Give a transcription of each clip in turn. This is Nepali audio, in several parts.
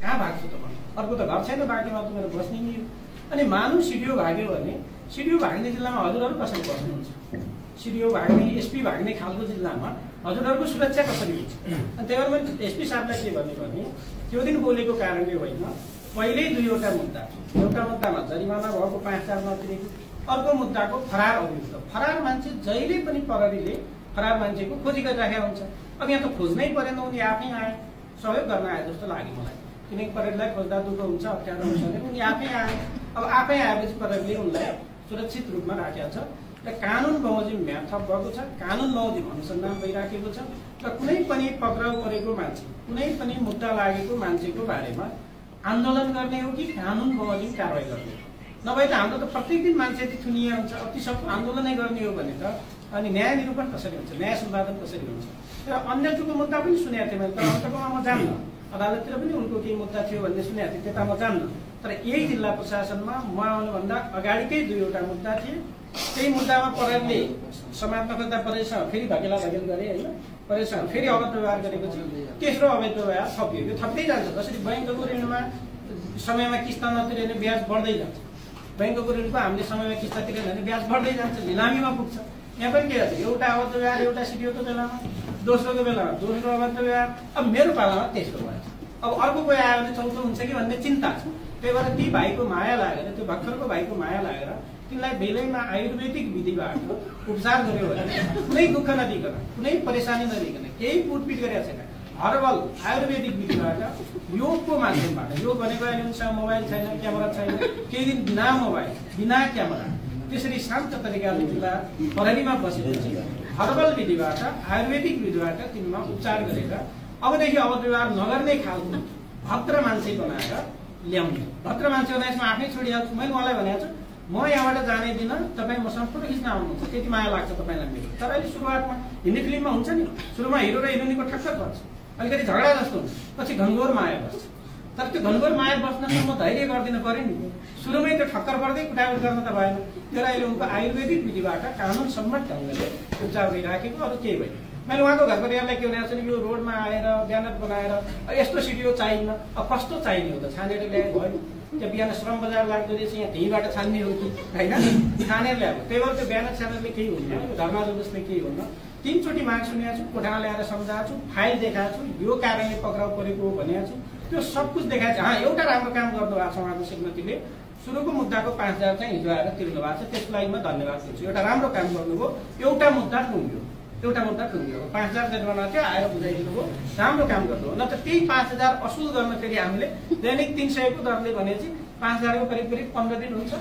कहाँ भाग्छु त? अर्को त घर छैन बाटोमा, त मेरो बस्ने नि। अनि मानु सिडिओ भाग्यो भने सिडिओ भाग्ने जिल्लामा हजुरहरू कसरी बस्नुहुन्छ? सिडिओ भाग्ने एसपी भाग्ने खालको जिल्लामा हजुरहरूको सुरक्षा कसरी हुन्छ? अनि त्यही भएर मैले एसपी साहबलाई के भन्ने भने त्यो दिन बोलेको कारणले होइन, पहिल्यै दुईवटा मुद्दा, एउटा मुद्दामा जरिमाना भएको 5,000 नतिरेको, अर्को मुद्दाको फरार अभियुक्त। फरार मान्छे जहिले पनि प्रहरीले फरार मान्छेको खोजी गरिराखेका हुन्छ। अब यहाँ त खोज्नै परेन, उनी आफै आए, सहयोग गर्न आए जस्तो लाग्यो मलाई। किनकि प्रहरीलाई खोज्दा दुःख हुन्छ, अप्ठ्यारो हुन्छ भने उनी आफै आए। अब आफै आएपछि प्रहरीले उनलाई सुरक्षित रूपमा राखेको छ र कानुन बमोजिम म्याद थप भएको छ, कानुन बमोजिम अनुसन्धान भइराखेको छ र कुनै पनि पक्राउ परेको मान्छे, कुनै पनि मुद्दा लागेको मान्छेको बारेमा आन्दोलन गर्ने हो कि कानुन बमोजिम कारवाही गर्ने हो? नभए त हाम्रो त प्रत्येक दिन मान्छे यति थुनिए हुन्छ, अति सक्दो आन्दोलनै गर्ने हो भने त अनि न्याय निरूपण कसरी हुन्छ, न्याय सम्पादन कसरी हुन्छ? र अन्यको मुद्दा पनि सुनेको थिएँ मैले, तर अन्तकोमा म जान्न, अदालततिर पनि उनको केही मुद्दा थियो भन्ने सुनेको थिएँ, त्यता म जान्न। तर यही जिल्ला प्रशासनमा म आउनुभन्दा अगाडिकै दुईवटा मुद्दा थिए। त्यही मुद्दामा प्रहरीले समात्न खोज्दा प्रहरीसँग फेरि धकेला धकेल गरे होइन, प्रहरीसँग फेरि अवैध व्यवहार गरेपछि तेस्रो अवैध व्यवहार थपियो। यो थप्दै जान्छ। जसरी बैंकको ऋणमा समयमा किस्ता नतिरेन भने ब्याज बढ्दै जान्छ, बैंकको ऋणको हामीले समयमा किस्ता तिरेन भने ब्याज बढ्दै जान्छ, लिलामीमा पुग्छ। यहाँ पनि के हुन्छ, एउटा अवैध व्यवहार एउटा सिडिओको बेलामा, दोस्रोको बेलामा दोस्रो अवैध व्यवहार, अब मेरो पालामा तेस्रो भएछ। अब अर्को कोही आयो भने चौथो हुन्छ कि भन्ने चिन्ता छ। त्यही भएर ती भाइको माया लागेर, त्यो भर्खरको भाइको माया लागेर तिनलाई बेलैमा आयुर्वेदिक विधिबाट उपचार गर्यो भने कुनै दुःख नदिकन, कुनै परेशानी नदिकन, केही कुटपिट गरेका छैन, हर्बल आयुर्वेदिक विधिबाट योगको माध्यमबाट, योग भनेको अहिले उनसँग मोबाइल छैन, क्यामेरा छैन, केही दिन बिना मोबाइल बिना क्यामेरा त्यसरी शान्त तरिकाले जिल्ला प्रहरीमा बसेपछि हर्बल विधिबाट आयुर्वेदिक विधिबाट तिनमा उपचार गरेर अबदेखि अवैध व्यवहार नगर्ने खालको भद्र मान्छे बनाएर ल्याउने। भद्र मान्छे बनाएर यसमा आफै छोडिहाल्छु। मैले उहाँलाई भनेको छु, म यहाँबाट जाने दिन तपाईँ मसँग फोटो खिच्न आउनुहुन्छ, त्यति माया लाग्छ तपाईँलाई मेरो। तर अहिले सुरुवातमा हिन्दी फिल्ममा हुन्छ नि, सुरुमा हिरो र हिरोइनको ठक्कर पर्छ, अलिकति झगडा जस्तो हुन्छ, पछि घनघोर माया बस्छ। तर त्यो घनघोर माया बस्न म धैर्य गरिदिनु पर्यो नि। सुरुमै त्यो ठक्कर पर्दै कुटाकुट गर्न त भएन। त्यो अहिले उनको आयुर्वेदिक विधिबाट कानुन सम्मत ढङ्गले उपचार गरिराखेको, अरू केही भएन। मैले उहाँको घरको परिवारलाई के भनेको छु नि, यो रोडमा आएर ब्यानर बनाएर यस्तो सिडिओ चाहिन्न, अब कस्तो चाहिने हो त? छानेर ल्याएको भयो, त्यो बिहान श्रम बजार लाग्दो रहेछ, यहाँ त्यहीँबाट छान्ने हो कि होइन, छानेर ल्याएको। त्यही भएर त्यो ब्यानर छानेरले केही हुन्न, धर्ना जुलुसले केही हुन्न। 3 चोटि माग सुनेको छु, कोठामा ल्याएर सम्झाएको छु, फाइल देखाएको छु, यो कारणले पक्राउ परेको हो भनेको छु, त्यो सब कुछ देखाएको छ। एउटा राम्रो काम गर्नु भएको छ उहाँको श्रीमतीले, सुरुको मुद्दाको 5,000 चाहिँ हिजो आएर तिर्नु भएको छ, त्यसको लागि म धन्यवाद दिन्छु। एउटा राम्रो काम गर्नुभयो, एउटा मुद्दा टुङ्ग्यो, 5,000 जरिमाना थियो, आएर बुझाइदिनु भयो, राम्रो काम गर्नु हो। न त त्यही 5,000 असुल गर्न फेरि हामीले दैनिक 300 को दरले भनेपछि 5,000 को करिब 15 दिन हुन्छ,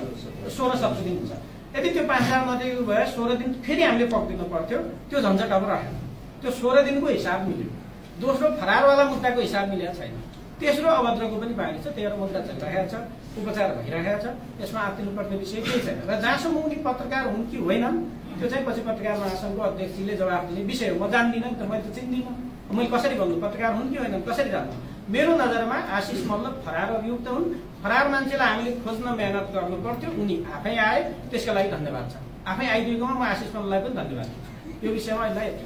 16-17 दिन हुन्छ। यदि त्यो 5,000 नदिएको भए 16 दिन फेरि हामीले पक्दिनु पर्थ्यो, त्यो झन्झट अब रहेन। त्यो 16 दिनको हिसाब मिल्यो। दोस्रो फरारवाला मुद्दाको हिसाब मिलेको छैन। तेस्रो अभद्रको पनि बाँकी छ, 13 मुद्दा चलिरहेको छ, उपचार भइरहेको छ, यसमा आत्तिनुपर्ने विषय केही छैन। र जहाँसम्म उनी पत्रकार हुन् कि होइनन् त्यो चाहिँ पछि पत्रकार महासङ्घको अध्यक्षले जवाफ दिने विषय हो। म जान्दिनँ नि त, मैले त चिन्दिनँ, मैले कसरी भन्नु पत्रकार हुन् कि होइनन्, कसरी जान्नु? मेरो नजरमा आशिष मल्ल फरार अभियुक्त हुन्। फरार मान्छेलाई हामीले खोज्न मेहनत गर्नु पर्थ्यो, उनी आफै आए, त्यसका लागि धन्यवाद छ। आफै आइदिएकोमा म आशिष मल्ललाई पनि धन्यवाद दिन्छु। यो विषयमा अहिले यति